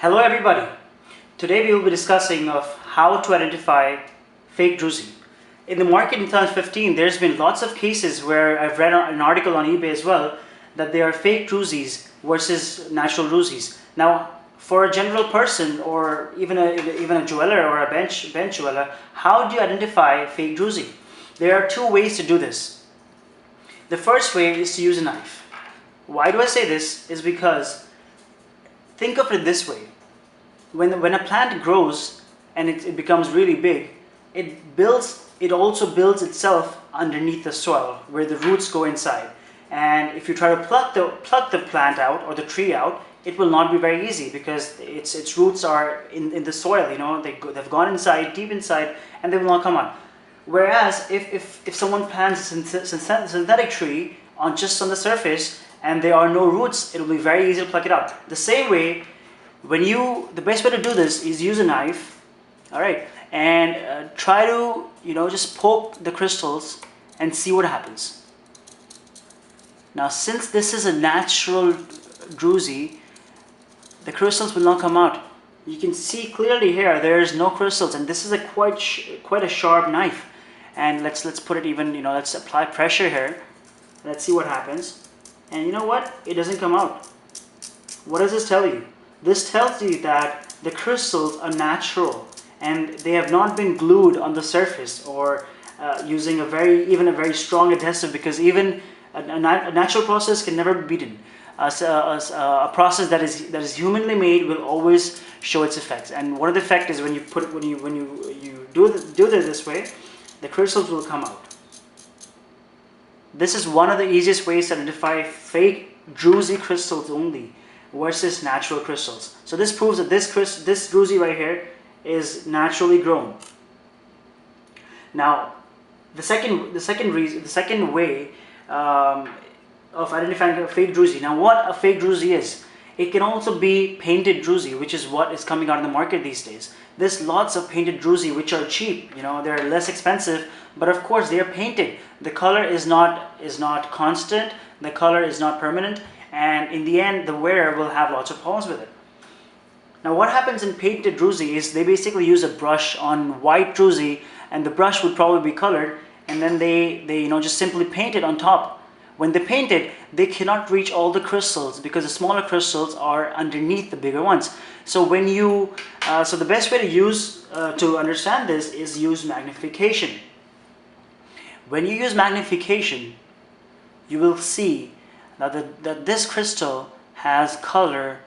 Hello everybody. Today we will be discussing of how to identify fake Drusy. In the market in 2015, there's been lots of cases where I've read an article on eBay as well that they are fake Drusys versus natural Drusys. Now, for a general person or even a jeweler or a bench jeweler, how do you identify fake Drusy? There are two ways to do this. The first way is to use a knife. Why do I say this? Is because think of it this way. When a plant grows and it becomes really big, it also builds itself underneath the soil where the roots go inside. And if you try to pluck the plant out or the tree out, it will not be very easy because its roots are in the soil. You know, they've gone inside, deep inside, and they will not come out. Whereas if someone plants a synthetic tree just on the surface and there are no roots, it will be very easy to pluck it out. The same way, the best way to do this is use a knife, all right, and try to just poke the crystals and see what happens. Now, since this is a natural Drusy, the crystals will not come out. You can see clearly here there is no crystals, and this is a quite a sharp knife. And let's put it even, let's apply pressure here. Let's see what happens. And you know what? It doesn't come out. What does this tell you? This tells you that the crystals are natural and they have not been glued on the surface or using a very strong adhesive, because even a natural process can never be beaten. A process that is humanly made will always show its effects. And one of the effects is when you do this way, the crystals will come out. This is one of the easiest ways to identify fake Drusy crystals only versus natural crystals. So this proves that this Drusy right here is naturally grown. Now, the second way of identifying a fake Drusy. Now, what a fake Drusy is? It can also be painted Drusy, which is what is coming out in the market these days. There's lots of painted Drusy which are cheap. They're less expensive, but of course they are painted. The color is not constant. The color is not permanent, and in the end, the wearer will have lots of problems with it. Now, what happens in painted Drusy is they basically use a brush on white Drusy, and the brush would probably be colored, and then they just simply paint it on top. When they paint it, they cannot reach all the crystals because the smaller crystals are underneath the bigger ones. So so the best way to understand this is use magnification. When you use magnification, you will see that this crystal has color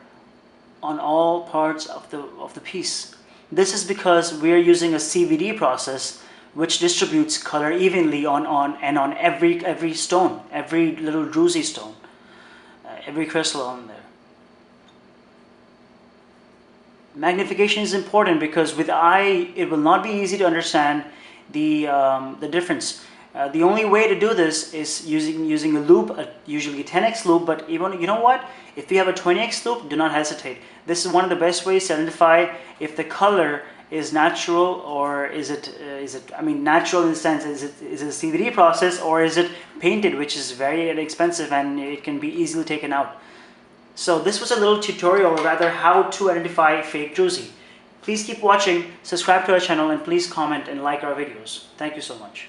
on all parts of the piece. This is because we are using a CVD process, which distributes color evenly on every stone, every little Drusy stone, every crystal on there. Magnification is important because with eye it will not be easy to understand the difference. The only way to do this is using a loop, usually a 10x loop, but even, you know what? If you have a 20x loop, do not hesitate. This is one of the best ways to identify if the color is natural or is it natural in the sense is it a CVD process or is it painted, which is very inexpensive and it can be easily taken out. So this was a little tutorial, or rather how to identify fake Drusy. Please keep watching, subscribe to our channel, and please comment and like our videos. Thank you so much.